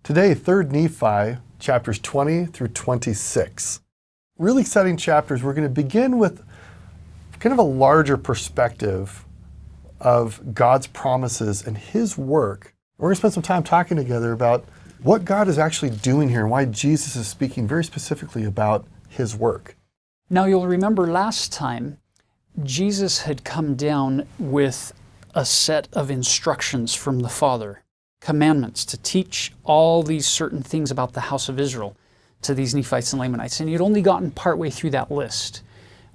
Today, 3rd Nephi, chapters 20 through 26. Really exciting chapters. We're going to begin with kind of a larger perspective of God's promises and His work. We're going to spend some time talking together about what God is actually doing here and why Jesus is speaking very specifically about His work. Now you'll remember last time, Jesus had come down with a set of instructions from the Father, commandments to teach all these certain things about the house of Israel to these Nephites and Lamanites. And he'd only gotten partway through that list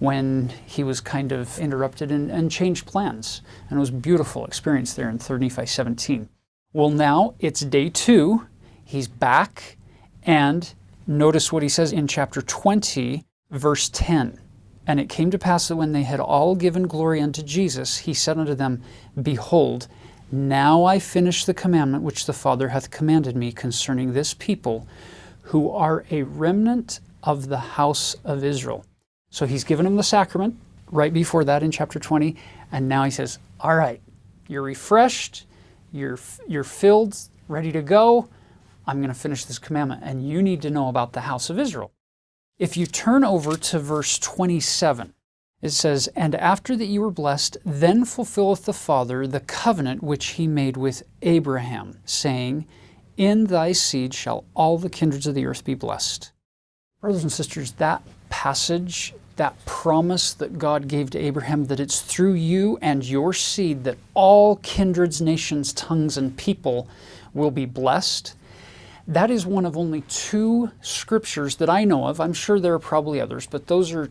when he was kind of interrupted and changed plans. And it was a beautiful experience there in 3rd Nephi 17. Well, now it's day 2. He's back, and notice what he says in chapter 20, verse 10. And it came to pass that when they had all given glory unto Jesus, he said unto them, Behold, now I finish the commandment which the Father hath commanded me concerning this people, who are a remnant of the house of Israel. So he's given them the sacrament right before that in chapter 20, and now he says, all right, you're refreshed, you're filled, ready to go. I'm going to finish this commandment, and you need to know about the house of Israel. If you turn over to verse 27, it says, And after that you were blessed, then fulfilleth the Father the covenant which he made with Abraham, saying, In thy seed shall all the kindreds of the earth be blessed. Brothers and sisters, that passage, that promise that God gave to Abraham, that it's through you and your seed that all kindreds, nations, tongues, and people will be blessed, that is one of only 2 scriptures that I know of. I'm sure there are probably others, but those are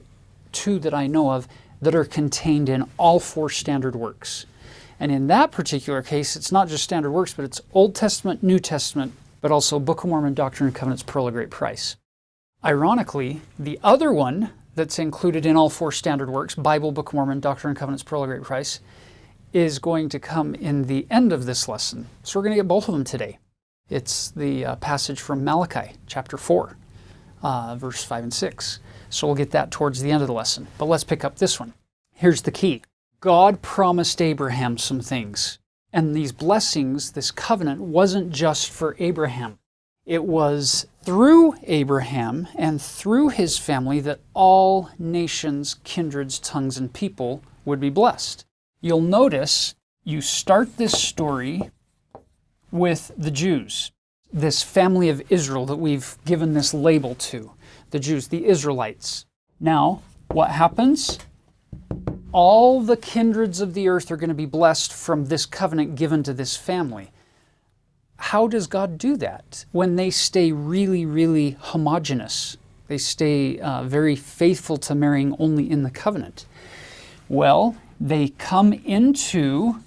2 that I know of that are contained in all 4 standard works. And in that particular case, it's not just standard works, but it's Old Testament, New Testament, but also Book of Mormon, Doctrine and Covenants, Pearl of Great Price. Ironically, the other one that's included in all 4 standard works, Bible, Book of Mormon, Doctrine and Covenants, Pearl of Great Price, is going to come in the end of this lesson. So we're going to get both of them today. It's the passage from Malachi, chapter 4, verse 5 and 6. So we'll get that towards the end of the lesson. But let's pick up this one. Here's the key. God promised Abraham some things. And these blessings, this covenant, wasn't just for Abraham. It was through Abraham and through his family that all nations, kindreds, tongues, and people would be blessed. You'll notice you start this story with the Jews, this family of Israel that we've given this label to, the Jews, the Israelites. Now, what happens? All the kindreds of the earth are going to be blessed from this covenant given to this family. How does God do that? When they stay really, really homogeneous, they stay very faithful to marrying only in the covenant. Well, they come into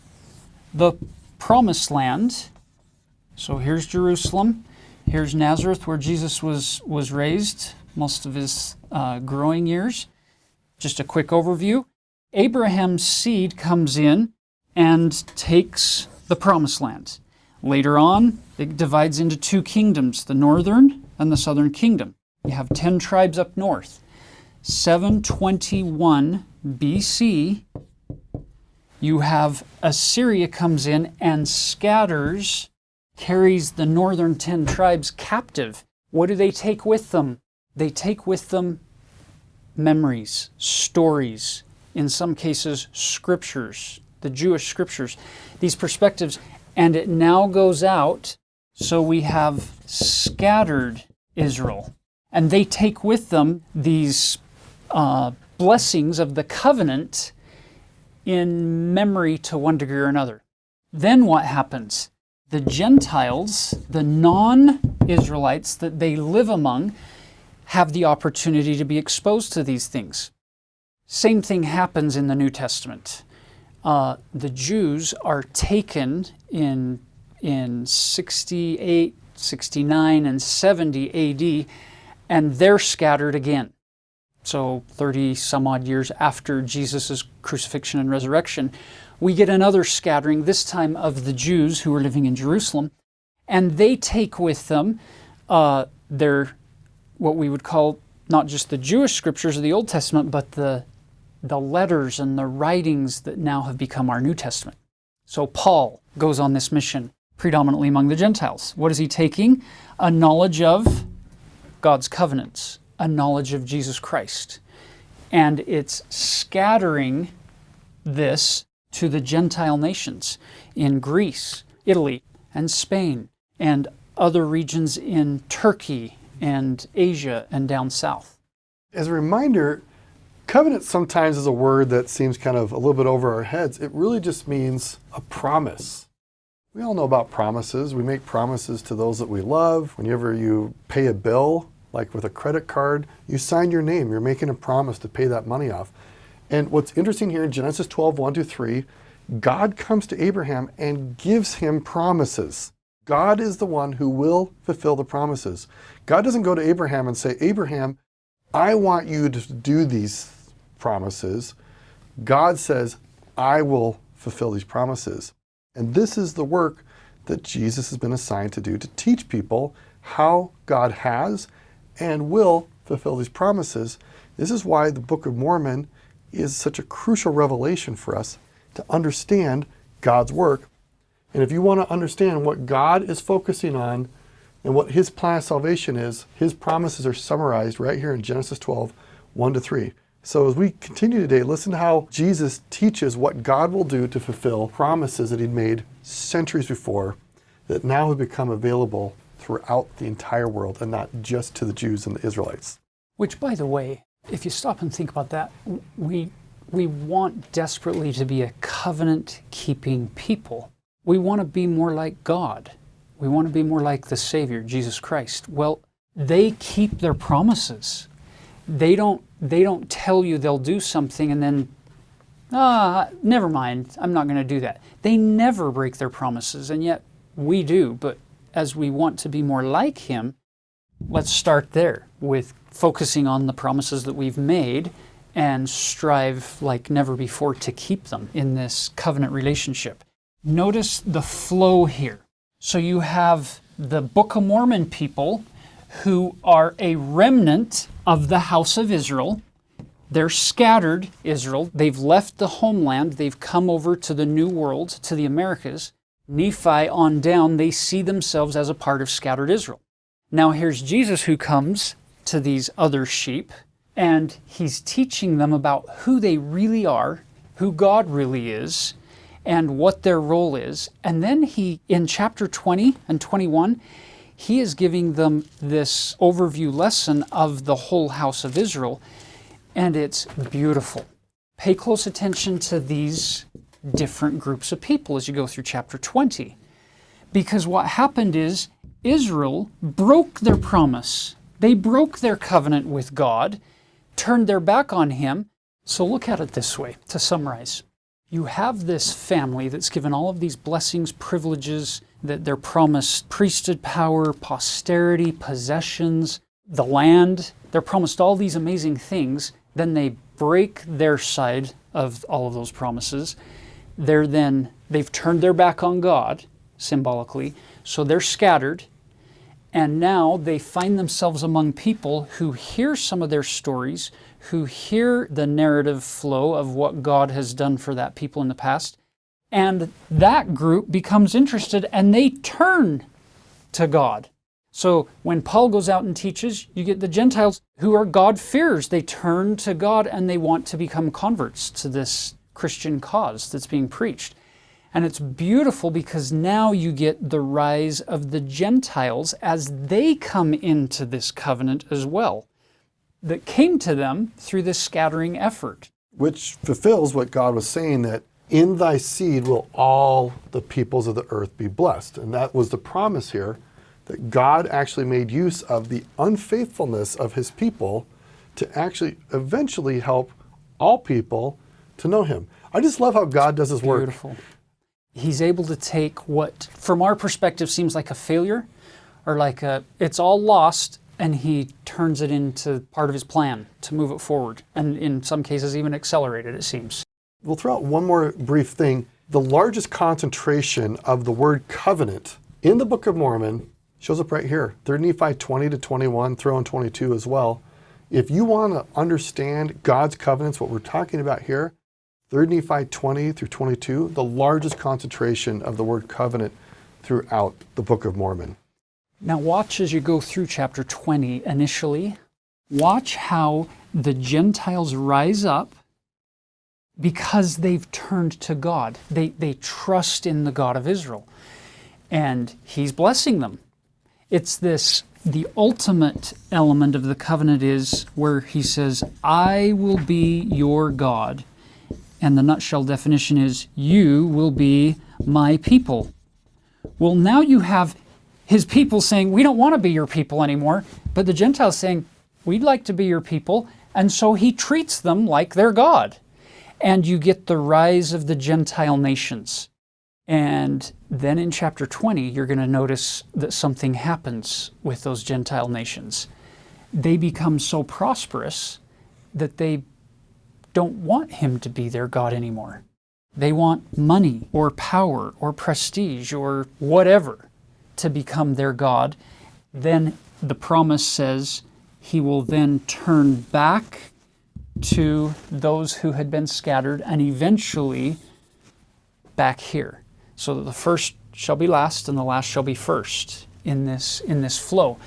the promised land. So here's Jerusalem, here's Nazareth where Jesus was raised most of his growing years. Just a quick overview. Abraham's seed comes in and takes the promised land. Later on, it divides into 2 kingdoms, the northern and the southern kingdom. You have 10 tribes up north. 721 BC, you have Assyria comes in and scatters, carries the northern 10 tribes captive. What do they take with them? They take with them memories, stories, in some cases scriptures, the Jewish scriptures, these perspectives, and it now goes out, so we have scattered Israel. And they take with them these blessings of the covenant in memory to one degree or another. Then what happens? The Gentiles, the non-Israelites that they live among, have the opportunity to be exposed to these things. Same thing happens in the New Testament. The Jews are taken in 68, 69, and 70 AD, and they're scattered again. So 30 some odd years after Jesus' crucifixion and resurrection, we get another scattering, this time of the Jews who are living in Jerusalem, and they take with them their, what we would call not just the Jewish scriptures of the Old Testament, but the letters and the writings that now have become our New Testament. So Paul goes on this mission, predominantly among the Gentiles. What is he taking? A knowledge of God's covenants, a knowledge of Jesus Christ. And it's scattering this to the Gentile nations in Greece, Italy, and Spain, and other regions in Turkey and Asia and down south. As a reminder, covenant sometimes is a word that seems kind of a little bit over our heads. It really just means a promise. We all know about promises. We make promises to those that we love. Whenever you pay a bill, like with a credit card, you sign your name. You're making a promise to pay that money off. And what's interesting here in Genesis 12, 1-3, God comes to Abraham and gives him promises. God is the one who will fulfill the promises. God doesn't go to Abraham and say, Abraham, I want you to do these promises. God says, I will fulfill these promises. And this is the work that Jesus has been assigned to do, to teach people how God has and will fulfill these promises. This is why the Book of Mormon is such a crucial revelation for us to understand God's work. And if you want to understand what God is focusing on and what his plan of salvation is, his promises are summarized right here in Genesis 12, 1-3. So as we continue today, listen to how Jesus teaches what God will do to fulfill promises that he'd made centuries before that now have become available throughout the entire world and not just to the Jews and the Israelites. Which, by the way, if you stop and think about that, we want desperately to be a covenant-keeping people. We want to be more like God. We want to be more like the Savior, Jesus Christ. Well, they keep their promises. They don't tell you they'll do something and then, never mind, I'm not going to do that. They never break their promises, and yet we do. But as we want to be more like him, let's start there with focusing on the promises that we've made and strive like never before to keep them in this covenant relationship. Notice the flow here. So you have the Book of Mormon people who are a remnant of the house of Israel. They're scattered Israel. They've left the homeland. They've come over to the New World, to the Americas. Nephi on down, they see themselves as a part of scattered Israel. Now here's Jesus who comes to these other sheep, and he's teaching them about who they really are, who God really is, and what their role is. And then he, in chapter 20 and 21, he is giving them this overview lesson of the whole house of Israel, and it's beautiful. Pay close attention to these different groups of people as you go through chapter 20. Because what happened is Israel broke their promise. They broke their covenant with God, turned their back on him. So look at it this way, to summarize. You have this family that's given all of these blessings, privileges, that they're promised priesthood power, posterity, possessions, the land. They're promised all these amazing things. Then they break their side of all of those promises. They've turned their back on God, symbolically, so they're scattered. And now they find themselves among people who hear some of their stories, who hear the narrative flow of what God has done for that people in the past. And that group becomes interested and they turn to God. So when Paul goes out and teaches, you get the Gentiles who are God-fearers. They turn to God and they want to become converts to this Christian cause that's being preached. And it's beautiful because now you get the rise of the Gentiles as they come into this covenant as well, that came to them through this scattering effort. Which fulfills what God was saying, that in thy seed will all the peoples of the earth be blessed. And that was the promise here, that God actually made use of the unfaithfulness of his people to actually eventually help all people to know him. I just love how God does his work. Beautiful. He's able to take what, from our perspective, seems like a failure, or like it's all lost, and he turns it into part of his plan to move it forward, and in some cases even accelerate it, it seems. We'll throw out one more brief thing. The largest concentration of the word covenant in the Book of Mormon shows up right here. 3 Nephi 20-21, throw in 22 as well. If you want to understand God's covenants, what we're talking about here, 3 Nephi 20 through 22, the largest concentration of the word covenant throughout the Book of Mormon. Now watch as you go through chapter 20 initially. Watch how the Gentiles rise up because they've turned to God. They trust in the God of Israel. And He's blessing them. It's this, the ultimate element of the covenant is where He says, I will be your God. And the nutshell definition is, you will be my people. Well, now you have His people saying, we don't want to be your people anymore. But the Gentiles saying, we'd like to be your people. And so He treats them like their God. And you get the rise of the Gentile nations. And then in chapter 20, you're going to notice that something happens with those Gentile nations. They become so prosperous that they don't want Him to be their God anymore. They want money or power or prestige or whatever to become their God. Then the promise says He will then turn back to those who had been scattered and eventually back here. So that the first shall be last and the last shall be first in this flow.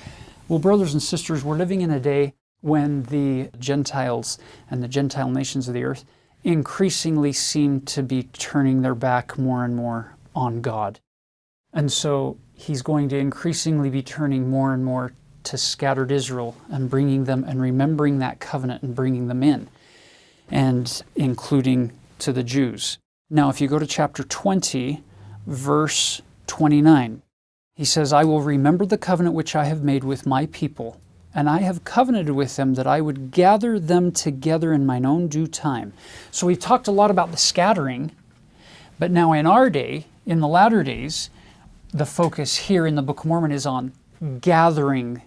Well, brothers and sisters, we're living in a day when the Gentiles and the Gentile nations of the earth increasingly seem to be turning their back more and more on God. And so He's going to increasingly be turning more and more to scattered Israel and bringing them and remembering that covenant and bringing them in, and including to the Jews. Now, if you go to chapter 20, verse 29, He says, I will remember the covenant which I have made with my people, and I have covenanted with them that I would gather them together in mine own due time. So we've talked a lot about the scattering, but now in our day, in the latter days, the focus here in the Book of Mormon is on gathering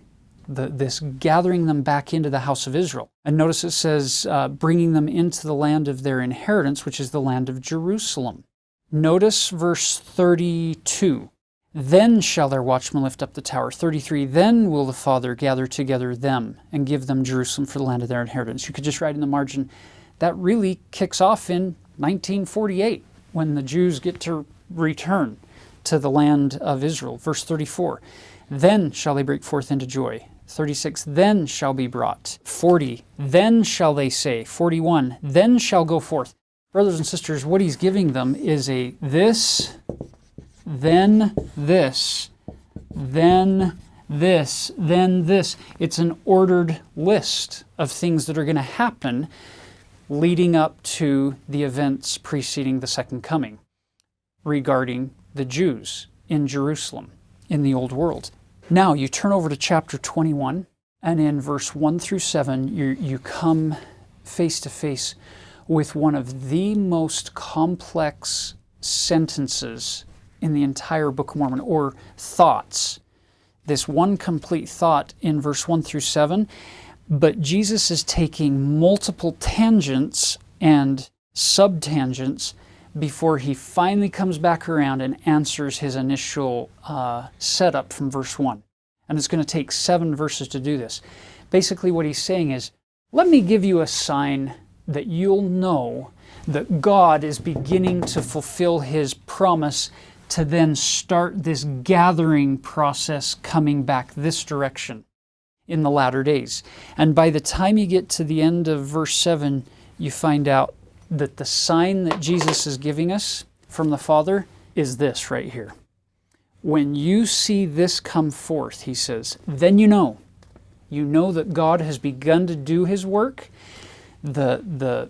gathering them back into the house of Israel. And notice it says, bringing them into the land of their inheritance, which is the land of Jerusalem. Notice verse 32. Then shall their watchmen lift up the tower. 33. Then will the Father gather together them and give them Jerusalem for the land of their inheritance. You could just write in the margin, that really kicks off in 1948 when the Jews get to return to the land of Israel. Verse 34. Then shall they break forth into joy. 36, then shall be brought. 40, then shall they say. 41, then shall go forth. Brothers and sisters, what He's giving them is a this, then this, then this, then this. It's an ordered list of things that are going to happen leading up to the events preceding the second coming regarding the Jews in Jerusalem in the old world. Now you turn over to chapter 21, and in verse 1 through 7, you come face to face with one of the most complex sentences in the entire Book of Mormon, or thoughts. This one complete thought in verse 1 through 7, but Jesus is taking multiple tangents and subtangents before He finally comes back around and answers his initial setup from verse 1. And it's going to take 7 verses to do this. Basically what He's saying is, let me give you a sign that you'll know that God is beginning to fulfill His promise to then start this gathering process coming back this direction in the latter days. And by the time you get to the end of verse 7, you find out that the sign that Jesus is giving us from the Father is this right here. When you see this come forth, He says, then you know that God has begun to do His work. The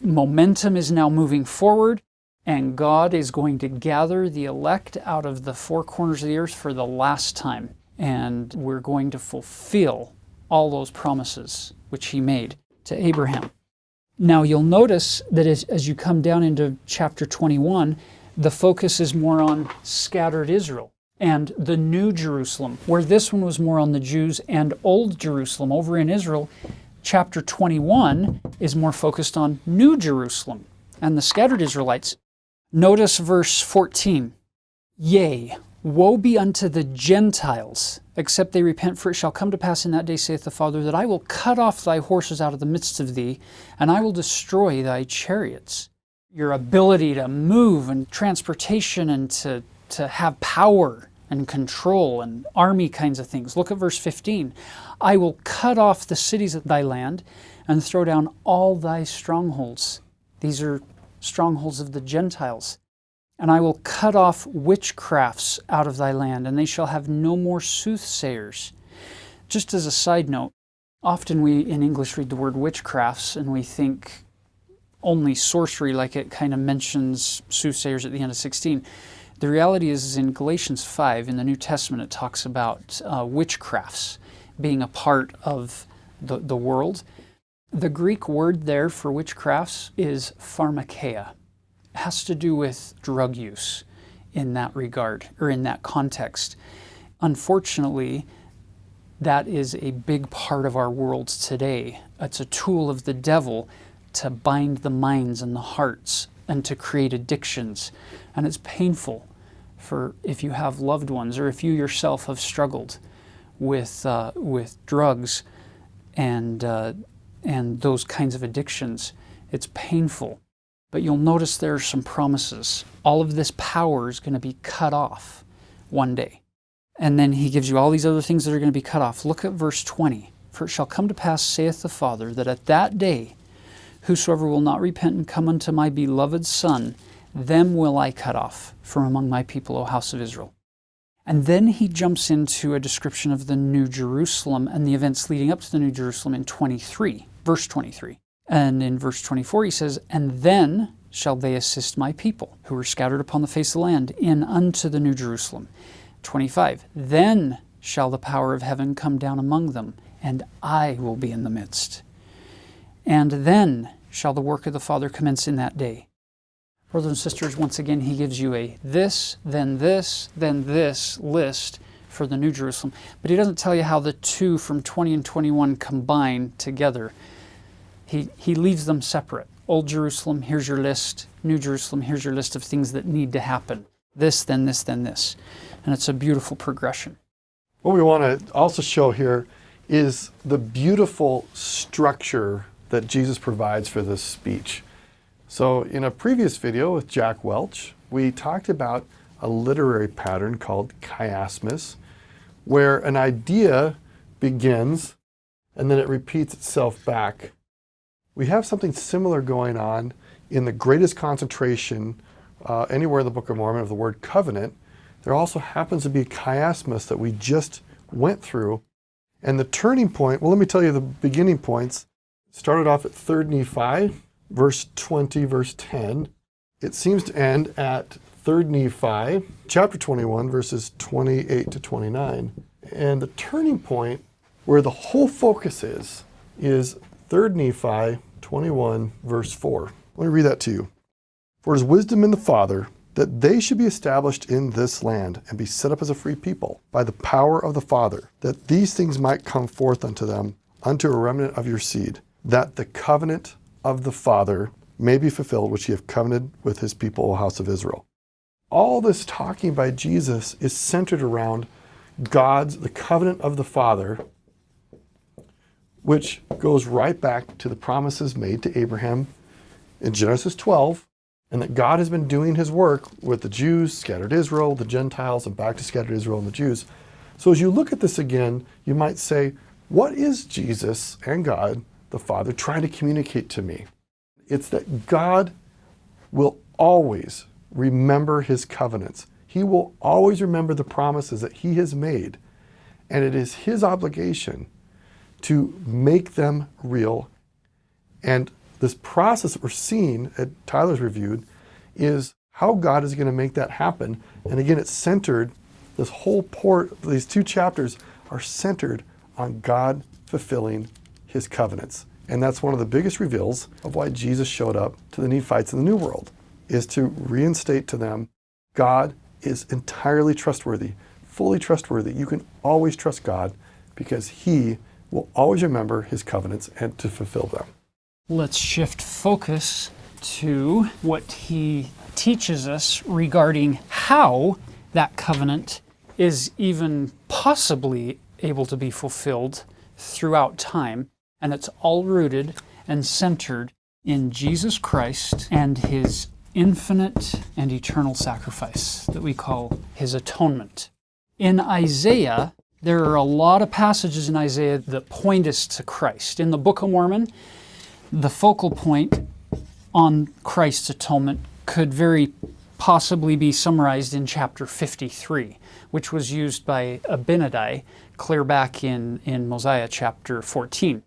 momentum is now moving forward, and God is going to gather the elect out of the four corners of the earth for the last time. And we're going to fulfill all those promises which He made to Abraham. Now you'll notice that as you come down into chapter 21, the focus is more on scattered Israel and the New Jerusalem, where this one was more on the Jews and Old Jerusalem. Over in Israel, chapter 21 is more focused on New Jerusalem and the scattered Israelites. Notice verse 14. Yea, woe be unto the Gentiles, except they repent, for it shall come to pass in that day, saith the Father, that I will cut off thy horses out of the midst of thee, and I will destroy thy chariots. Your ability to move and transportation and to to have power and control and army kinds of things. Look at verse 15. I will cut off the cities of thy land and throw down all thy strongholds. These are strongholds of the Gentiles. And I will cut off witchcrafts out of thy land, and they shall have no more soothsayers. Just as a side note, often we in English read the word witchcrafts and we think only sorcery, like it kind of mentions soothsayers at the end of 16. The reality is in Galatians 5 in the New Testament, it talks about witchcrafts being a part of the world. The Greek word there for witchcrafts is pharmakeia. It has to do with drug use in that regard, or in that context. Unfortunately, that is a big part of our world today. It's a tool of the devil to bind the minds and the hearts and to create addictions. And it's painful for if you have loved ones or if you yourself have struggled with drugs and those kinds of addictions. It's painful. But you'll notice there are some promises. All of this power is going to be cut off one day. And then he gives you all these other things that are going to be cut off. Look at verse 20. For it shall come to pass, saith the Father, that at that day whosoever will not repent and come unto my beloved Son, them will I cut off from among my people, O house of Israel. And then he jumps into a description of the New Jerusalem and the events leading up to the New Jerusalem in 23, verse 23. And in verse 24 he says, and then shall they assist my people, who are scattered upon the face of the land, in unto the New Jerusalem. 25, then shall the power of heaven come down among them, and I will be in the midst. And then shall the work of the Father commence in that day. Brothers and sisters, once again, he gives you a this, then this, then this list for the New Jerusalem. But he doesn't tell you how the two from 20 and 21 combine together. He leaves them separate. Old Jerusalem, here's your list. New Jerusalem, here's your list of things that need to happen. This, then this, then this. And it's a beautiful progression. What we want to also show here is the beautiful structure that Jesus provides for this speech. So in a previous video with Jack Welch, we talked about a literary pattern called chiasmus, where an idea begins and then it repeats itself back. We have something similar going on in the greatest concentration anywhere in the Book of Mormon of the word covenant. There also happens to be a chiasmus that we just went through. And the turning point, well, let me tell you the beginning points. It started off at 3 Nephi, verse 20, verse 10. It seems to end at 3 Nephi, chapter 21, verses 28 to 29. And the turning point where the whole focus is 3 Nephi 21, verse 4. Let me read that to you. For it is wisdom in the Father that they should be established in this land and be set up as a free people by the power of the Father, that these things might come forth unto them, unto a remnant of your seed, that the covenant of the Father may be fulfilled, which he hath covenanted with his people, O house of Israel. All this talking by Jesus is centered around the covenant of the Father, which goes right back to the promises made to Abraham in Genesis 12, and that God has been doing his work with the Jews, scattered Israel, the Gentiles, and back to scattered Israel and the Jews. So as you look at this again, you might say, what is Jesus and God, the Father, trying to communicate to me? It's that God will always remember his covenants. He will always remember the promises that he has made, and it is his obligation to make them real. And this process that we're seeing, Tyler's reviewed, is how God is going to make that happen. And again, it's centered, this whole these two chapters are centered on God fulfilling his covenants. And that's one of the biggest reveals of why Jesus showed up to the Nephites in the New World, is to reinstate to them, God is entirely trustworthy, fully trustworthy. You can always trust God because he will always remember his covenants and to fulfill them. Let's shift focus to what he teaches us regarding how that covenant is even possibly able to be fulfilled throughout time. And it's all rooted and centered in Jesus Christ and his infinite and eternal sacrifice that we call his atonement. In Isaiah, there are a lot of passages in Isaiah that point us to Christ. In the Book of Mormon, the focal point on Christ's atonement could very possibly be summarized in chapter 53, which was used by Abinadi clear back in Mosiah chapter 14.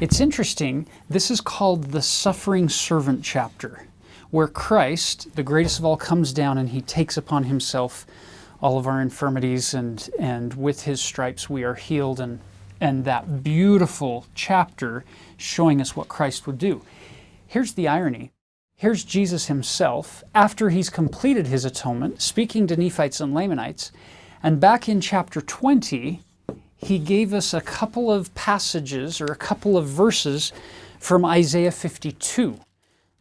It's interesting, this is called the suffering servant chapter, where Christ, the greatest of all, comes down and he takes upon himself all of our infirmities, and with his stripes we are healed, and that beautiful chapter showing us what Christ would do. Here's the irony. Here's Jesus himself, after he's completed his atonement, speaking to Nephites and Lamanites, and back in chapter 20, he gave us a couple of passages or a couple of verses from Isaiah 52.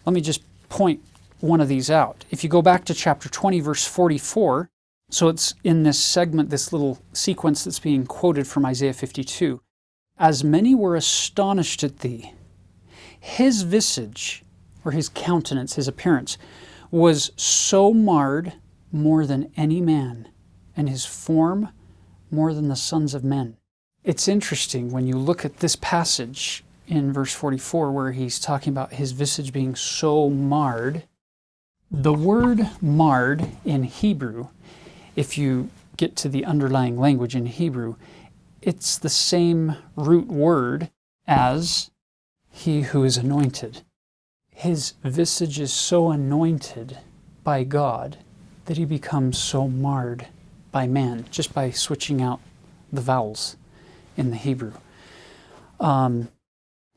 Let me just point one of these out. If you go back to chapter 20, verse 44, so it's in this segment, this little sequence that's being quoted from Isaiah 52. As many were astonished at thee, his visage, or his countenance, his appearance, was so marred more than any man, and his form more than the sons of men. It's interesting when you look at this passage in verse 44 where he's talking about his visage being so marred. The word marred in Hebrew, if you get to the underlying language in Hebrew, it's the same root word as he who is anointed. His visage is so anointed by God that he becomes so marred by man, just by switching out the vowels in the Hebrew.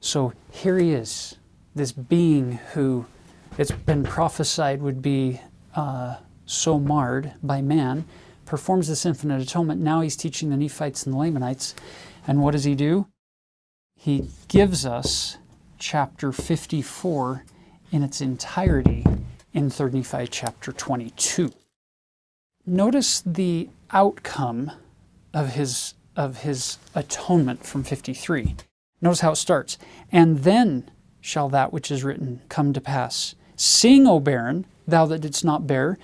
So here he is, this being who it's been prophesied would be so marred by man, performs this infinite atonement. Now he's teaching the Nephites and the Lamanites. And what does he do? He gives us chapter 54 in its entirety in 3 Nephi chapter 22. Notice the outcome of his atonement from 53. Notice how it starts. And then shall that which is written come to pass. Sing, O barren, thou that didst not bear.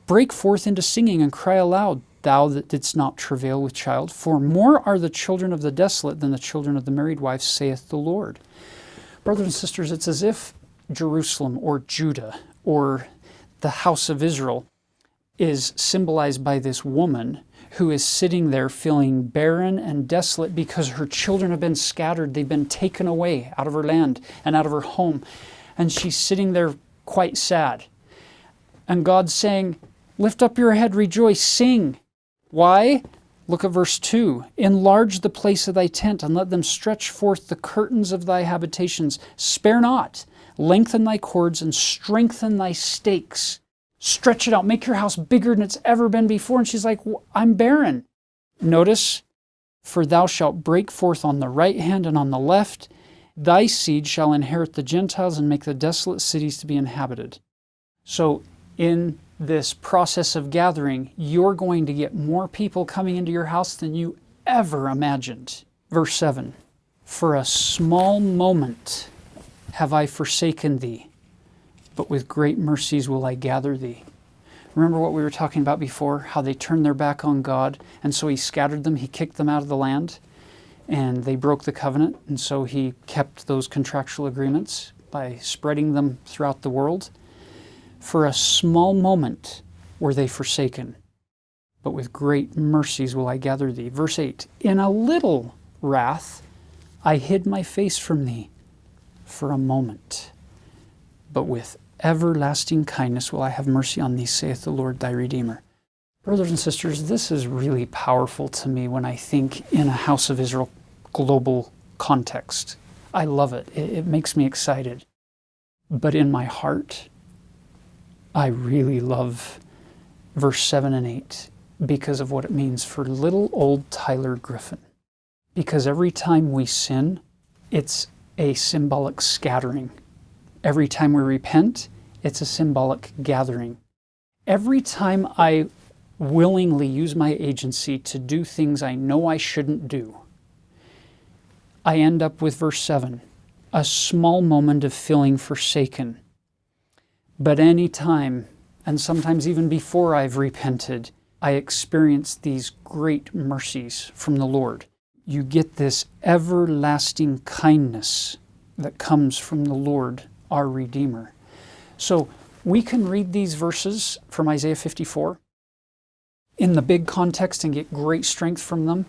Break forth into singing and cry aloud, thou that didst not travail with child. For more are the children of the desolate than the children of the married wife, saith the Lord. Brothers and sisters, it's as if Jerusalem or Judah or the house of Israel is symbolized by this woman who is sitting there feeling barren and desolate because her children have been scattered. They've been taken away out of her land and out of her home. And she's sitting there quite sad. And God's saying, lift up your head, rejoice, sing. Why? Look at verse 2. Enlarge the place of thy tent, and let them stretch forth the curtains of thy habitations. Spare not. Lengthen thy cords, and strengthen thy stakes. Stretch it out. Make your house bigger than it's ever been before. And she's like, I'm barren. Notice, for thou shalt break forth on the right hand and on the left. Thy seed shall inherit the Gentiles and make the desolate cities to be inhabited. So in this process of gathering, you're going to get more people coming into your house than you ever imagined. Verse 7, for a small moment have I forsaken thee, but with great mercies will I gather thee. Remember what we were talking about before, how they turned their back on God, and so he scattered them, he kicked them out of the land, and they broke the covenant, and so he kept those contractual agreements by spreading them throughout the world. For a small moment were they forsaken, but with great mercies will I gather thee. Verse 8, in a little wrath I hid my face from thee for a moment, but with everlasting kindness will I have mercy on thee, saith the Lord thy Redeemer. Brothers and sisters, this is really powerful to me when I think in a House of Israel global context. I love it. It makes me excited. But in my heart, I really love verse 7 and 8 because of what it means for little old Tyler Griffin. Because every time we sin, it's a symbolic scattering. Every time we repent, it's a symbolic gathering. Every time I willingly use my agency to do things I know I shouldn't do, I end up with verse 7, a small moment of feeling forsaken. But any time, and sometimes even before I've repented, I experience these great mercies from the Lord. You get this everlasting kindness that comes from the Lord, our Redeemer. So we can read these verses from Isaiah 54 in the big context and get great strength from them.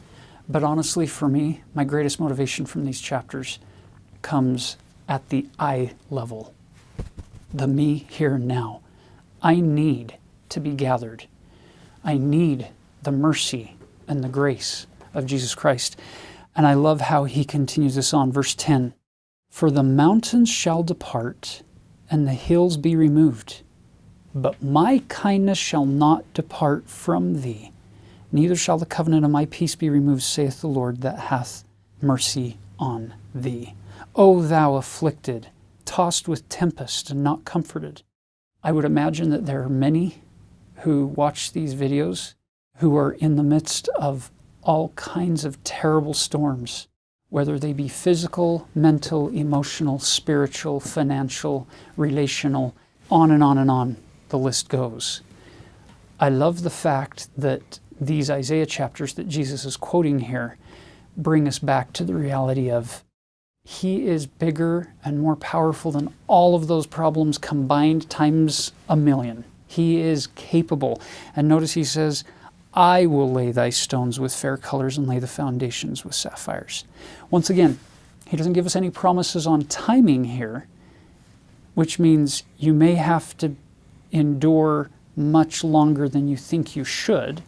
But honestly, for me, my greatest motivation from these chapters comes at the I level, the me here and now. I need to be gathered. I need the mercy and the grace of Jesus Christ. And I love how he continues this on, verse 10. For the mountains shall depart, and the hills be removed, but my kindness shall not depart from thee, neither shall the covenant of my peace be removed, saith the Lord that hath mercy on thee. O thou afflicted, tossed with tempest and not comforted. I would imagine that there are many who watch these videos who are in the midst of all kinds of terrible storms, whether they be physical, mental, emotional, spiritual, financial, relational, on and on and on the list goes. I love the fact that these Isaiah chapters that Jesus is quoting here bring us back to the reality of he is bigger and more powerful than all of those problems combined times a million. He is capable. And notice he says, I will lay thy stones with fair colors and lay the foundations with sapphires. Once again, he doesn't give us any promises on timing here, which means you may have to endure much longer than you think you should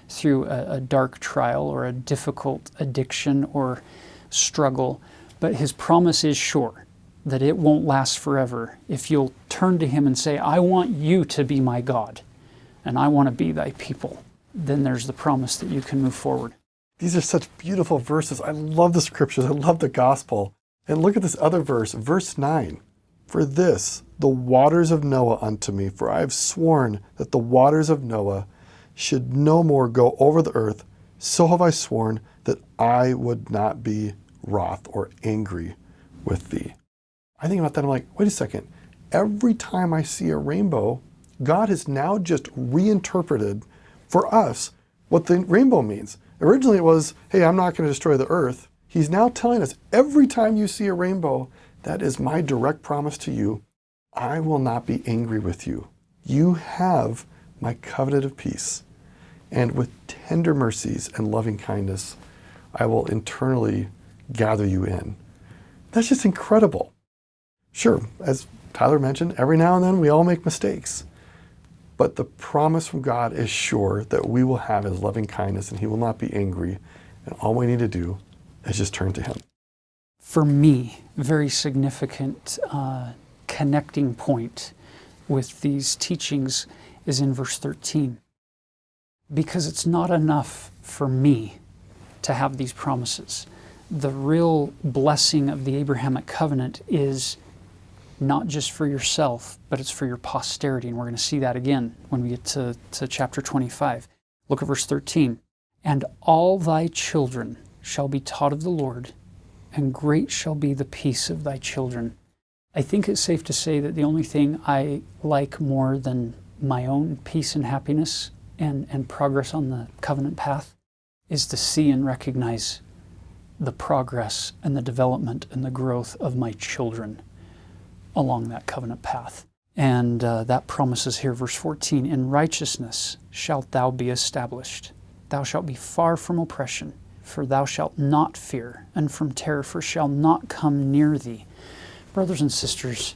through a dark trial or a difficult addiction or struggle. But his promise is sure that it won't last forever if you'll turn to him and say, I want you to be my God, and I want to be thy people. Then there's the promise that you can move forward. These are such beautiful verses. I love the scriptures. I love the gospel. And look at this other verse, verse 9. For this, the waters of Noah unto me, for I have sworn that the waters of Noah should no more go over the earth. So have I sworn that I would not be wroth or angry with thee. I think about that, I'm like, wait a second. Every time I see a rainbow, God has now just reinterpreted for us what the rainbow means. Originally it was, hey, I'm not going to destroy the earth. He's now telling us every time you see a rainbow, that is my direct promise to you. I will not be angry with you. You have my covenant of peace. And with tender mercies and loving kindness, I will internally gather you in. That's just incredible. Sure, as Tyler mentioned, every now and then we all make mistakes. But the promise from God is sure that we will have his loving kindness and he will not be angry. And all we need to do is just turn to him. For me, very significant connecting point with these teachings is in verse 13. Because it's not enough for me to have these promises. The real blessing of the Abrahamic covenant is not just for yourself, but it's for your posterity. And we're going to see that again when we get to chapter 25. Look at verse 13. And all thy children shall be taught of the Lord, and great shall be the peace of thy children. I think it's safe to say that the only thing I like more than my own peace and happiness and progress on the covenant path is to see and recognize the progress and the development and the growth of my children along that covenant path. And that promises here, verse 14, in righteousness shalt thou be established. Thou shalt be far from oppression, for thou shalt not fear, and from terror, for shall not come near thee. Brothers and sisters,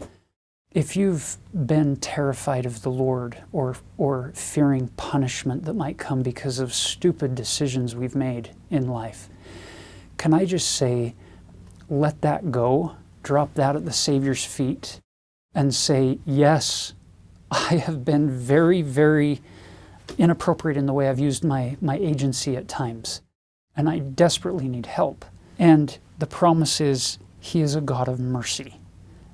if you've been terrified of the Lord or fearing punishment that might come because of stupid decisions we've made in life, can I just say, let that go, drop that at the Savior's feet, and say, yes, I have been very, very inappropriate in the way I've used my agency at times, and I desperately need help. And the promise is, he is a God of mercy.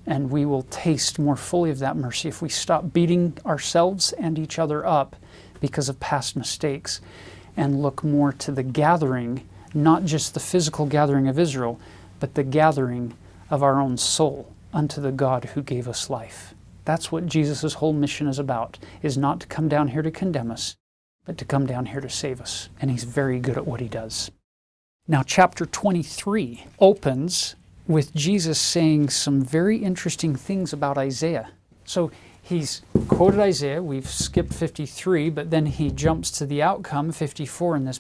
And we will taste more fully of that mercy if we stop beating ourselves and each other up because of past mistakes and look more to the gathering, not just the physical gathering of Israel, but the gathering of our own soul unto the God who gave us life. That's what Jesus' whole mission is about, is not to come down here to condemn us, but to come down here to save us. And he's very good at what he does. Now, chapter 23 opens with Jesus saying some very interesting things about Isaiah. So he's quoted Isaiah. We've skipped 53, but then he jumps to the outcome, 54, and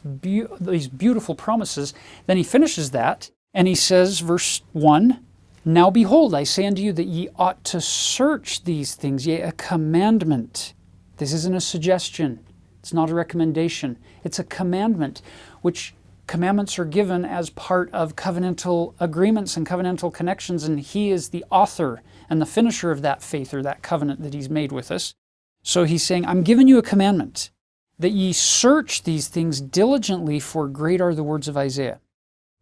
these beautiful promises. Then he finishes that, and he says, verse 1, "Now behold, I say unto you that ye ought to search these things, yea, a commandment." This isn't a suggestion. It's not a recommendation. It's a commandment, which commandments are given as part of covenantal agreements and covenantal connections, and he is the author and the finisher of that faith or that covenant that he's made with us. So he's saying, I'm giving you a commandment, that ye search these things diligently, for great are the words of Isaiah.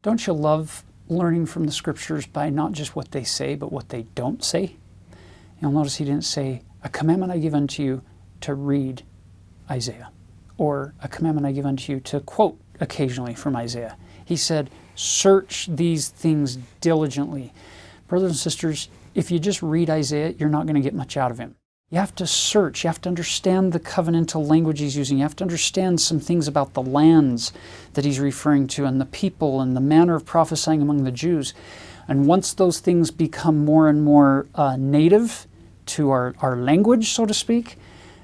Don't you love learning from the scriptures by not just what they say, but what they don't say? You'll notice he didn't say, a commandment I give unto you to read Isaiah, or a commandment I give unto you to quote occasionally from Isaiah. He said, search these things diligently. Brothers and sisters, if you just read Isaiah, you're not going to get much out of him. You have to search. You have to understand the covenantal language he's using. You have to understand some things about the lands that he's referring to, and the people, and the manner of prophesying among the Jews. And once those things become more and more native to our language, so to speak,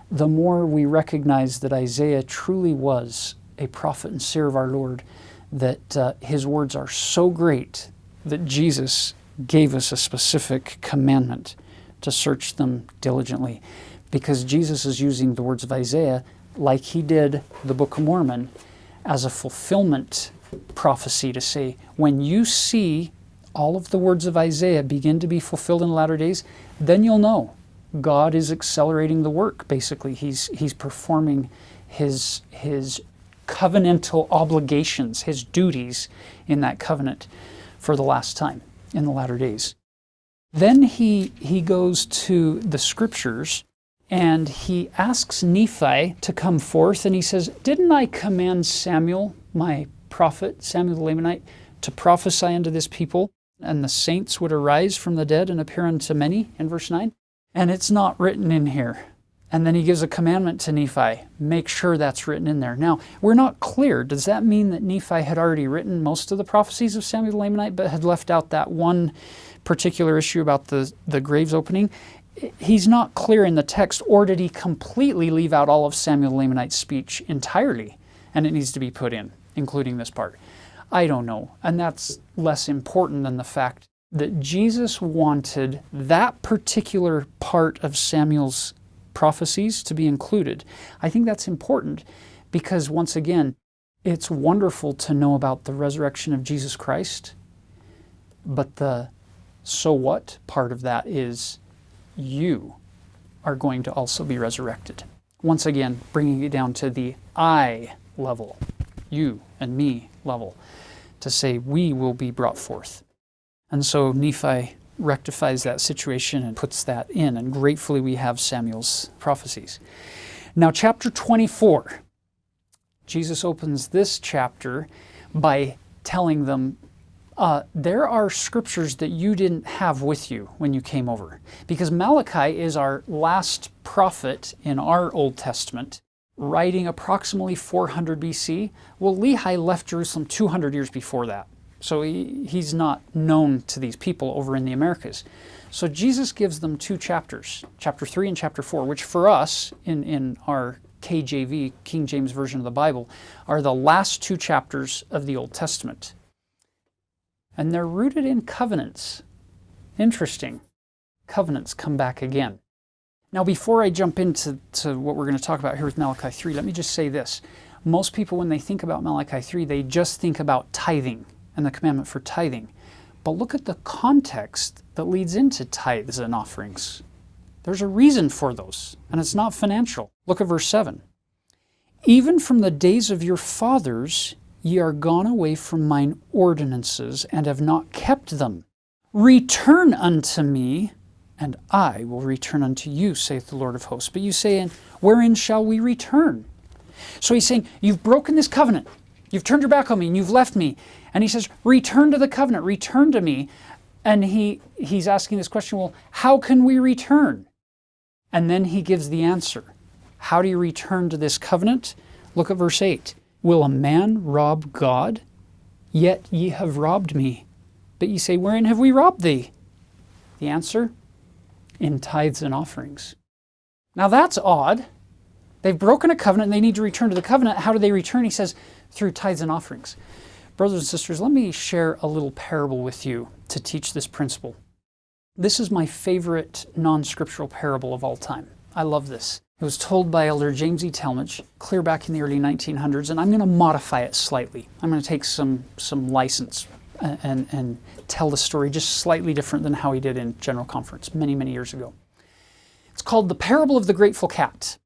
the more we recognize that Isaiah truly was a prophet and seer of our Lord, that his words are so great that Jesus gave us a specific commandment to search them diligently, because Jesus is using the words of Isaiah, like he did the Book of Mormon, as a fulfillment prophecy to say, when you see all of the words of Isaiah begin to be fulfilled in the latter days, then you'll know God is accelerating the work. Basically, he's performing his covenantal obligations, his duties in that covenant for the last time in the latter days. Then he goes to the scriptures and he asks Nephi to come forth, and he says, didn't I command Samuel, my prophet, Samuel the Lamanite, to prophesy unto this people, and the saints would arise from the dead and appear unto many, in verse 9? And it's not written in here. And then he gives a commandment to Nephi, make sure that's written in there. Now, we're not clear. Does that mean that Nephi had already written most of the prophecies of Samuel the Lamanite, but had left out that one particular issue about the graves opening? He's not clear in the text. Or did he completely leave out all of Samuel the Lamanite's speech entirely, and it needs to be put in, including this part? I don't know. And that's less important than the fact that Jesus wanted that particular part of Samuel's prophecies to be included. I think that's important because, once again, it's wonderful to know about the resurrection of Jesus Christ, but the so what part of that is you are going to also be resurrected. Once again, bringing it down to the I level, you and me level, to say we will be brought forth. And so Nephi rectifies that situation and puts that in, and gratefully we have Samuel's prophecies. Now, chapter 24. Jesus opens this chapter by telling them, there are scriptures that you didn't have with you when you came over. Because Malachi is our last prophet in our Old Testament, writing approximately 400 BC. Well, Lehi left Jerusalem 200 years before that. So he's not known to these people over in the Americas. So Jesus gives them two chapters, chapter 3 and chapter 4, which for us, in our KJV, King James Version of the Bible, are the last two chapters of the Old Testament. And they're rooted in covenants. Interesting. Covenants come back again. Now, before I jump into what we're going to talk about here with Malachi 3, let me just say this. Most people, when they think about Malachi 3, they just think about tithing and the commandment for tithing. But look at the context that leads into tithes and offerings. There's a reason for those, and it's not financial. Look at verse 7. Even from the days of your fathers, ye are gone away from mine ordinances, and have not kept them. Return unto me, and I will return unto you, saith the Lord of hosts. But you say, and wherein shall we return? So he's saying, you've broken this covenant. You've turned your back on me, and you've left me. And he says, return to the covenant, return to me. And he's asking this question, well, how can we return? And then he gives the answer. How do you return to this covenant? Look at verse 8. Will a man rob God? Yet ye have robbed me. But ye say, wherein have we robbed thee? The answer, in tithes and offerings. Now that's odd. They've broken a covenant and they need to return to the covenant. How do they return? He says, through tithes and offerings. Brothers and sisters, let me share a little parable with you to teach this principle. This is my favorite non-scriptural parable of all time. I love this. It was told by Elder James E. Talmage clear back in the early 1900s, and I'm going to modify it slightly. I'm going to take some license and tell the story just slightly different than how he did in General Conference many, many years ago. It's called The Parable of the Grateful Cat.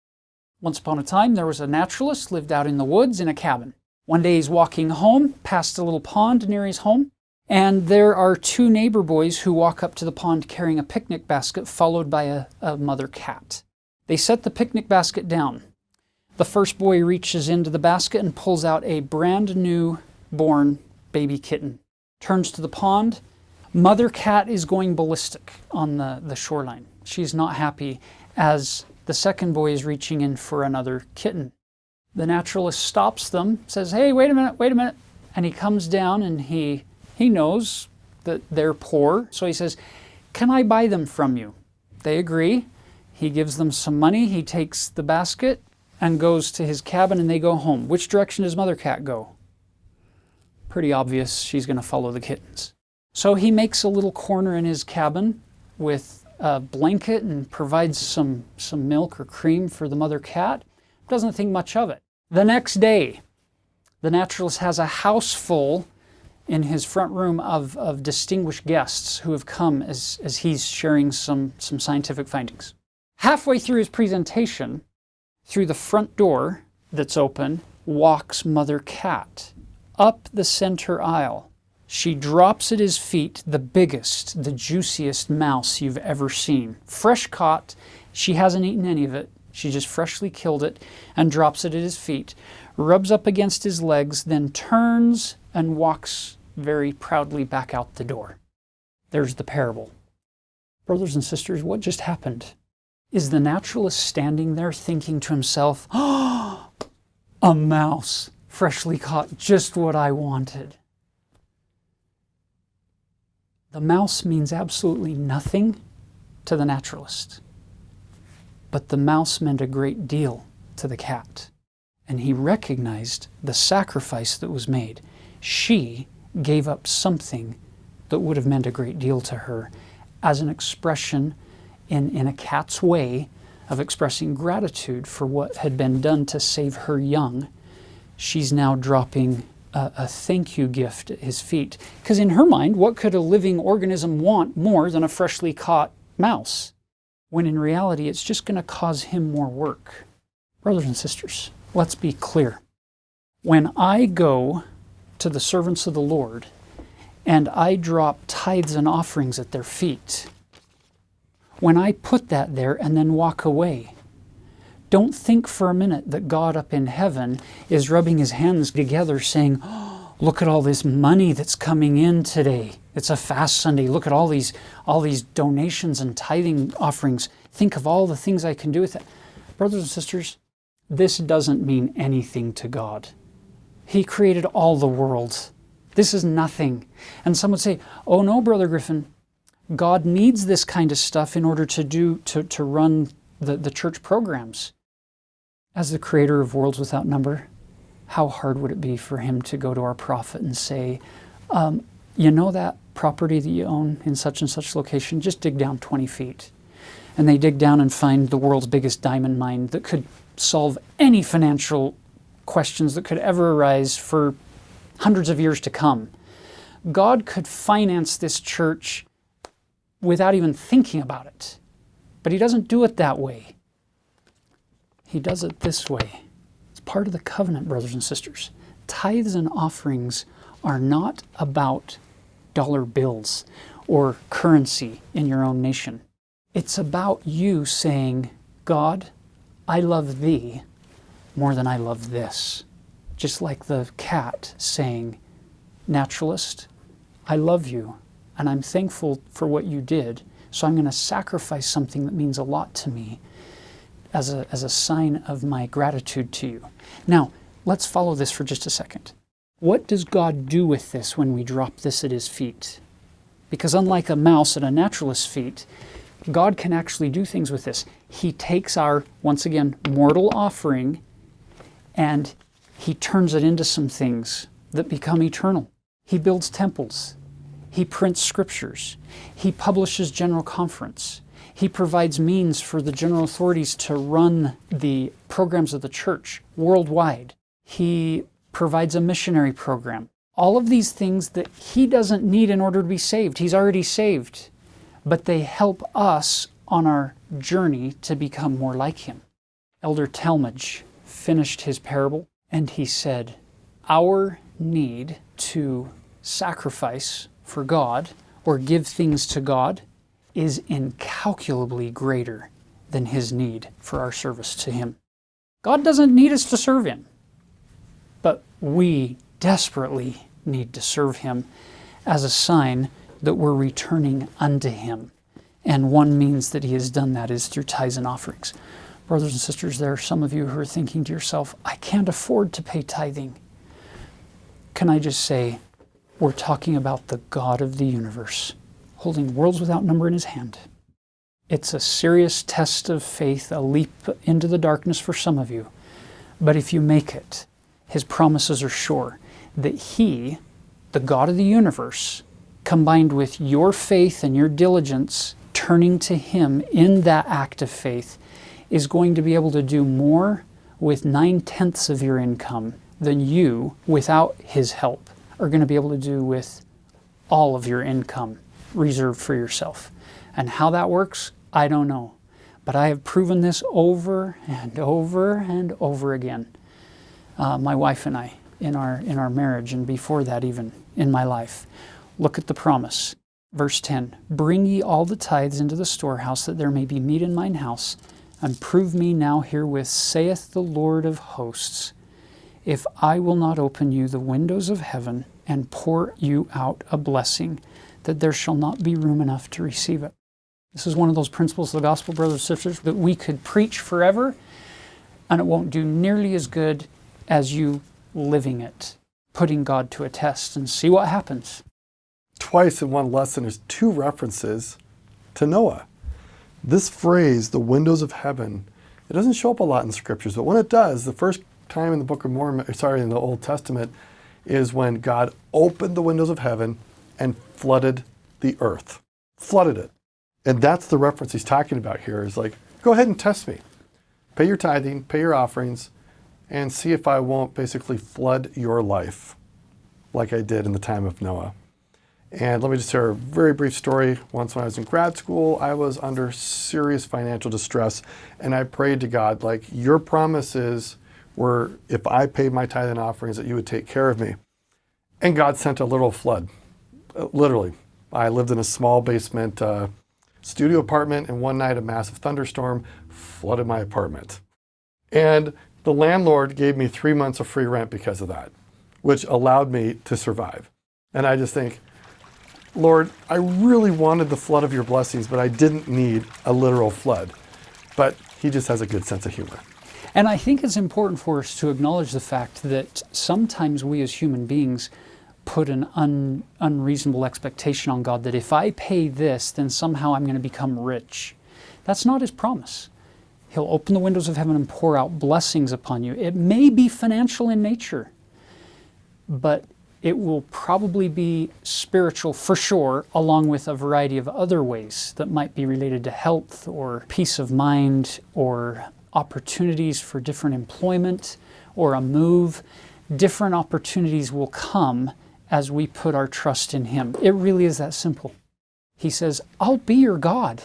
Once upon a time, there was a naturalist lived out in the woods in a cabin. One day he's walking home past a little pond near his home, and there are two neighbor boys who walk up to the pond carrying a picnic basket followed by a mother cat. They set the picnic basket down. The first boy reaches into the basket and pulls out a brand new born baby kitten. Turns to the pond. Mother cat is going ballistic on the shoreline. She's not happy as the second boy is reaching in for another kitten. The naturalist stops them, says, hey, wait a minute. And he comes down and he knows that they're poor. So he says, can I buy them from you? They agree. He gives them some money. He takes the basket and goes to his cabin and they go home. Which direction does Mother Cat go? Pretty obvious, she's going to follow the kittens. So he makes a little corner in his cabin with a blanket and provides some milk or cream for the mother cat. Doesn't think much of it. The next day, the naturalist has a house full in his front room of distinguished guests who have come as he's sharing some scientific findings. Halfway through his presentation, through the front door that's open, walks Mother Cat up the center aisle. She drops at his feet the biggest, the juiciest mouse you've ever seen. Fresh caught. She hasn't eaten any of it. She just freshly killed it and drops it at his feet, rubs up against his legs, then turns and walks very proudly back out the door. There's the parable. Brothers and sisters, what just happened? Is the naturalist standing there thinking to himself, oh, a mouse, freshly caught, just what I wanted? The mouse means absolutely nothing to the naturalist. But the mouse meant a great deal to the cat. And he recognized the sacrifice that was made. She gave up something that would have meant a great deal to her as an expression in a cat's way of expressing gratitude for what had been done to save her young. She's now dropping a thank you gift at his feet. Because in her mind, what could a living organism want more than a freshly caught mouse? When in reality, it's just going to cause him more work. Brothers and sisters, let's be clear. When I go to the servants of the Lord and I drop tithes and offerings at their feet, when I put that there and then walk away, don't think for a minute that God up in heaven is rubbing his hands together saying, oh, look at all this money that's coming in today. It's a fast Sunday. Look at all these donations and tithing offerings. Think of all the things I can do with it. Brothers and sisters, this doesn't mean anything to God. He created all the world. This is nothing. And some would say, oh no, Brother Griffin, God needs this kind of stuff in order to run the church programs. As the creator of worlds without number, how hard would it be for him to go to our prophet and say, you know that property that you own in such and such location? Just dig down 20 feet. And they dig down and find the world's biggest diamond mine that could solve any financial questions that could ever arise for hundreds of years to come. God could finance this church without even thinking about it. But he doesn't do it that way. He does it this way. It's part of the covenant, brothers and sisters. Tithes and offerings are not about dollar bills or currency in your own nation. It's about you saying, God, I love thee more than I love this. Just like the cat saying, naturalist, I love you and I'm thankful for what you did, so I'm going to sacrifice something that means a lot to me as a sign of my gratitude to you. Now, let's follow this for just a second. What does God do with this when we drop this at his feet? Because unlike a mouse at a naturalist's feet, God can actually do things with this. He takes our, once again, mortal offering, and he turns it into some things that become eternal. He builds temples. He prints scriptures. He publishes general conference. He provides means for the general authorities to run the programs of the church worldwide. He provides a missionary program. All of these things that he doesn't need in order to be saved. He's already saved. But they help us on our journey to become more like him. Elder Talmage finished his parable, and he said, our need to sacrifice for God or give things to God is incalculably greater than his need for our service to him. God doesn't need us to serve him, but we desperately need to serve him as a sign that we're returning unto him. And one means that he has done that is through tithes and offerings. Brothers and sisters, there are some of you who are thinking to yourself, I can't afford to pay tithing. Can I just say, we're talking about the God of the universe, holding worlds without number in his hand. It's a serious test of faith, a leap into the darkness for some of you. But if you make it, his promises are sure that he, the God of the universe, combined with your faith and your diligence, turning to him in that act of faith, is going to be able to do more with 9/10 of your income than you, without his help, are going to be able to do with all of your income reserved for yourself. And how that works, I don't know. But I have proven this over and over and over again. My wife and I, in our marriage, and before that even in my life. Look at the promise. Verse 10, bring ye all the tithes into the storehouse, that there may be meat in mine house, and prove me now herewith, saith the Lord of hosts, if I will not open you the windows of heaven and pour you out a blessing, that there shall not be room enough to receive it. This is one of those principles of the gospel, brothers and sisters, that we could preach forever, and it won't do nearly as good as you living it, putting God to a test, and see what happens. Twice in one lesson, there's two references to Noah. This phrase, the windows of heaven, it doesn't show up a lot in scriptures, but when it does, the first time in the Book of Mormon, in the Old Testament, is when God opened the windows of heaven and flooded the earth. Flooded it. And that's the reference he's talking about here, is like, go ahead and test me. Pay your tithing, pay your offerings, and see if I won't basically flood your life like I did in the time of Noah. And let me just share a very brief story. Once when I was in grad school, I was under serious financial distress, and I prayed to God, like, your promises were, if I paid my tithe and offerings, that you would take care of me. And God sent a little flood, literally. I lived in a small basement studio apartment, and one night a massive thunderstorm flooded my apartment. And the landlord gave me 3 months of free rent because of that, which allowed me to survive. And I just think, Lord, I really wanted the flood of your blessings, but I didn't need a literal flood. But he just has a good sense of humor. And I think it's important for us to acknowledge the fact that sometimes we as human beings put an unreasonable expectation on God that if I pay this, then somehow I'm going to become rich. That's not his promise. He'll open the windows of heaven and pour out blessings upon you. It may be financial in nature, but it will probably be spiritual for sure, along with a variety of other ways that might be related to health or peace of mind or opportunities for different employment or a move. Different opportunities will come as we put our trust in him. It really is that simple. He says, I'll be your God.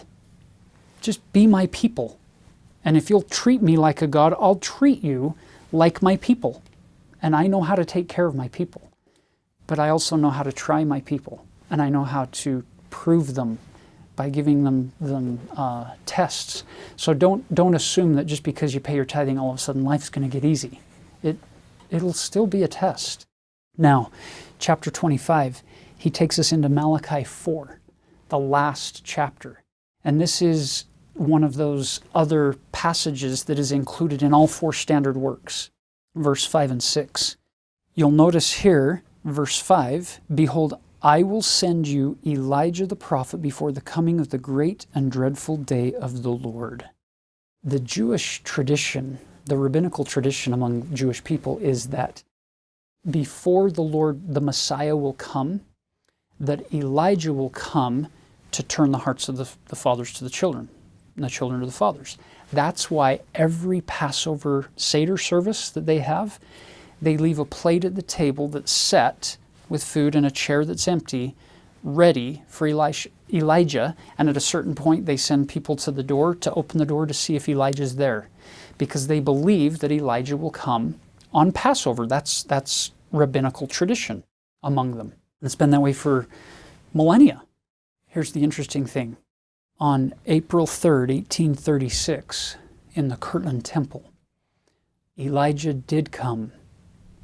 Just be my people. And if you'll treat me like a God, I'll treat you like my people. And I know how to take care of my people. But I also know how to try my people. And I know how to prove them by giving them tests. So don't assume that just because you pay your tithing, all of a sudden life's going to get easy. It'll still be a test. Now, chapter 25, he takes us into Malachi 4, the last chapter. And this is one of those other passages that is included in all 4 standard works, verse 5 and 6. You'll notice here, verse 5, "Behold, I will send you Elijah the prophet before the coming of the great and dreadful day of the Lord." The Jewish tradition, the rabbinical tradition among Jewish people, is that before the Lord, the Messiah, will come, that Elijah will come to turn the hearts of the fathers to the children, and the children to the fathers. That's why every Passover Seder service that they have, they leave a plate at the table that's set with food and a chair that's empty, ready for Elijah, and at a certain point they send people to the door to open the door to see if Elijah's there, because they believe that Elijah will come on Passover. That's rabbinical tradition among them. It's been that way for millennia. Here's the interesting thing. On April 3rd, 1836, in the Kirtland Temple, Elijah did come,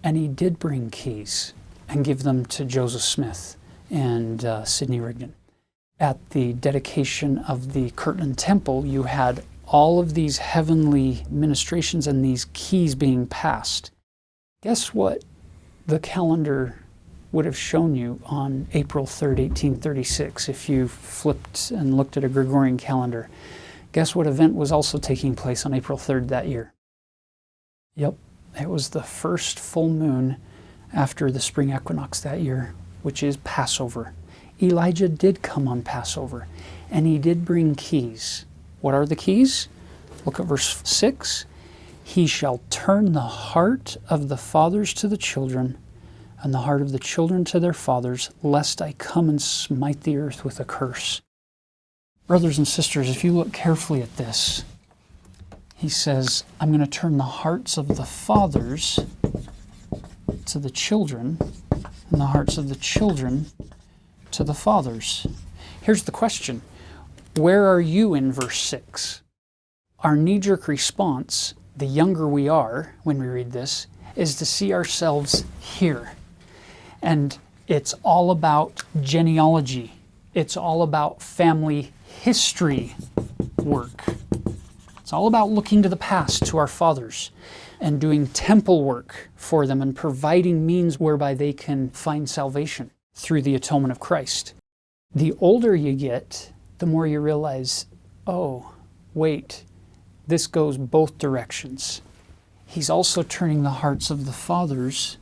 and he did bring keys and give them to Joseph Smith and Sidney Rigdon. At the dedication of the Kirtland Temple, you had all of these heavenly ministrations and these keys being passed. Guess what the calendar would have shown you on April 3rd, 1836, if you flipped and looked at a Gregorian calendar? Guess what event was also taking place on April 3rd that year? Yep, it was the first full moon after the spring equinox that year, which is Passover. Elijah did come on Passover, and he did bring keys. What are the keys? Look at verse 6. "He shall turn the heart of the fathers to the children, and the heart of the children to their fathers, lest I come and smite the earth with a curse." Brothers and sisters, if you look carefully at this, he says, I'm going to turn the hearts of the fathers to the children, and the hearts of the children to the fathers. Here's the question. Where are you in verse 6? Our knee-jerk response, the younger we are when we read this, is to see ourselves here. And it's all about genealogy. It's all about family history work. It's all about looking to the past, to our fathers, and doing temple work for them and providing means whereby they can find salvation through the atonement of Christ. The older you get, the more you realize, oh, wait, this goes both directions. He's also turning the hearts of the fathers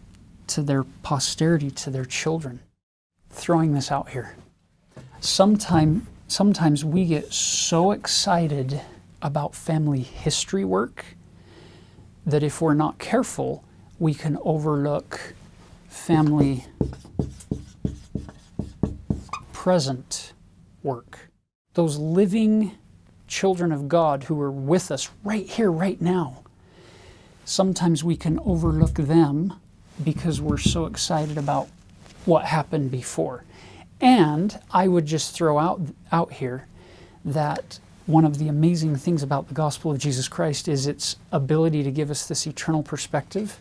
to their posterity, to their children. Throwing this out here. Sometimes we get so excited about family history work that if we're not careful, we can overlook family present work. Those living children of God who are with us right here, right now. Sometimes we can overlook them because we're so excited about what happened before. And I would just throw out here that one of the amazing things about the gospel of Jesus Christ is its ability to give us this eternal perspective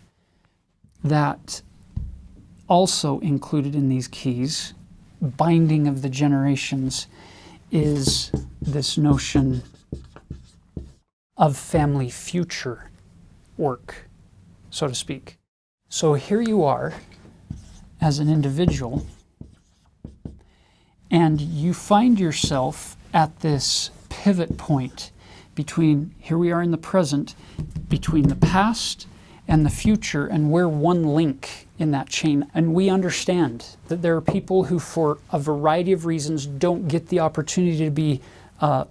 that also included in these keys, binding of the generations, is this notion of family future work, so to speak. So here you are as an individual, and you find yourself at this pivot point between, here we are in the present, between the past and the future, and we're one link in that chain. And we understand that there are people who, for a variety of reasons, don't get the opportunity to be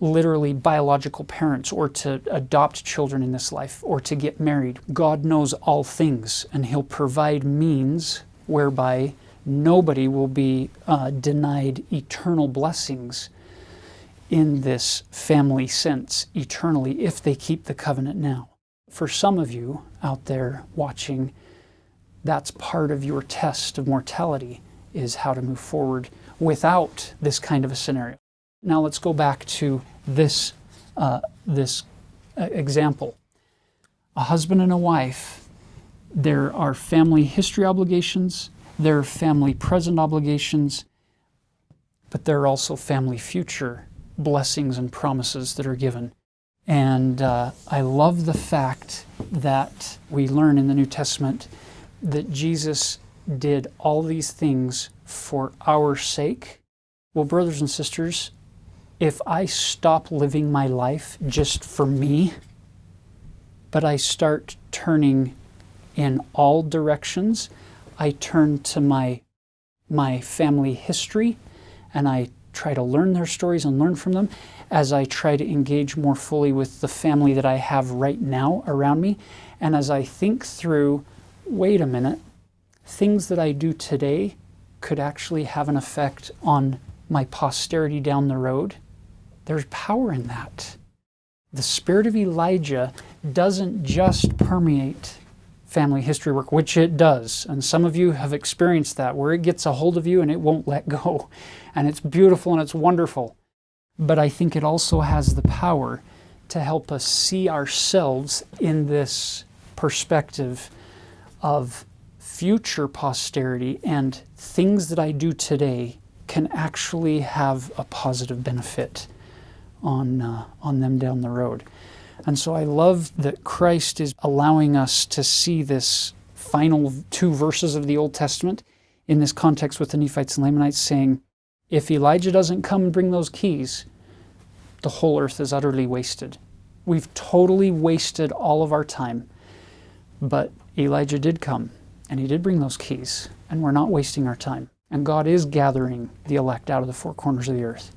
literally biological parents or to adopt children in this life or to get married. God knows all things, and He'll provide means whereby nobody will be denied eternal blessings in this family sense eternally if they keep the covenant now. For some of you out there watching, that's part of your test of mortality, is how to move forward without this kind of a scenario. Now let's go back to this example. A husband and a wife, there are family history obligations, there are family present obligations, but there are also family future blessings and promises that are given. And I love the fact that we learn in the New Testament that Jesus did all these things for our sake. Well, brothers and sisters, if I stop living my life just for me, but I start turning in all directions, I turn to my family history and I try to learn their stories and learn from them, as I try to engage more fully with the family that I have right now around me, and as I think through, wait a minute, things that I do today could actually have an effect on my posterity down the road. There's power in that. The spirit of Elijah doesn't just permeate family history work, which it does. And some of you have experienced that, where it gets a hold of you and it won't let go. And it's beautiful and it's wonderful. But I think it also has the power to help us see ourselves in this perspective of future posterity, and things that I do today can actually have a positive benefit on them down the road. And so I love that Christ is allowing us to see this final 2 verses of the Old Testament in this context with the Nephites and Lamanites, saying, if Elijah doesn't come and bring those keys, the whole earth is utterly wasted. We've totally wasted all of our time. But Elijah did come, and he did bring those keys, and we're not wasting our time. And God is gathering the elect out of the 4 corners of the earth.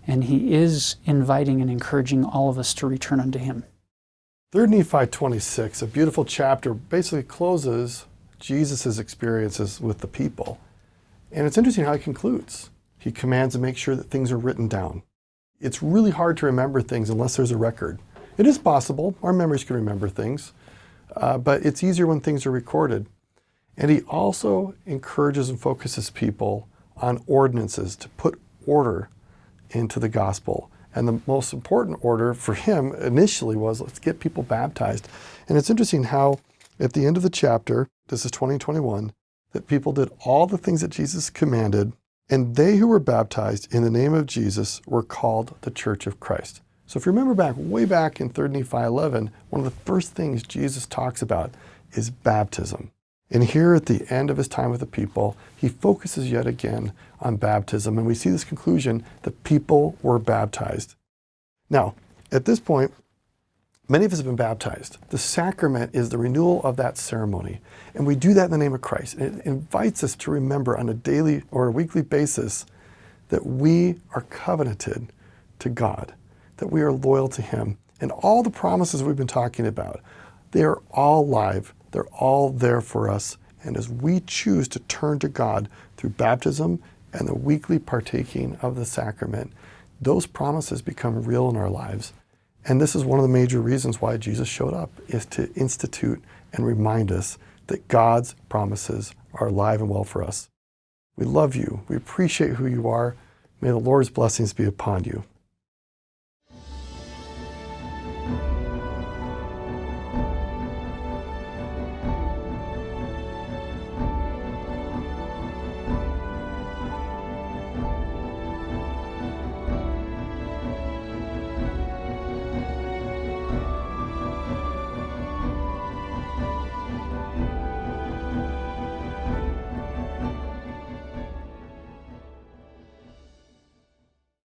And he is inviting and encouraging all of us to return unto him. 3 Nephi 26, a beautiful chapter, basically closes Jesus' experiences with the people. And it's interesting how he concludes. He commands to make sure that things are written down. It's really hard to remember things unless there's a record. It is possible. Our memories can remember things. But it's easier when things are recorded. And he also encourages and focuses people on ordinances to put order into the gospel. And the most important order for him initially was, let's get people baptized. And it's interesting how at the end of the chapter, this is 2021, that people did all the things that Jesus commanded, and they who were baptized in the name of Jesus were called the Church of Christ. So if you remember way back in 3 Nephi 11, one of the first things Jesus talks about is baptism. And here at the end of his time with the people, he focuses yet again on baptism. And we see this conclusion, the people were baptized. Now, at this point, many of us have been baptized. The sacrament is the renewal of that ceremony. And we do that in the name of Christ. And it invites us to remember on a daily or a weekly basis that we are covenanted to God, that we are loyal to him. And all the promises we've been talking about, they are all live. They're all there for us. And as we choose to turn to God through baptism and the weekly partaking of the sacrament, those promises become real in our lives. And this is one of the major reasons why Jesus showed up, is to institute and remind us that God's promises are alive and well for us. We love you. We appreciate who you are. May the Lord's blessings be upon you.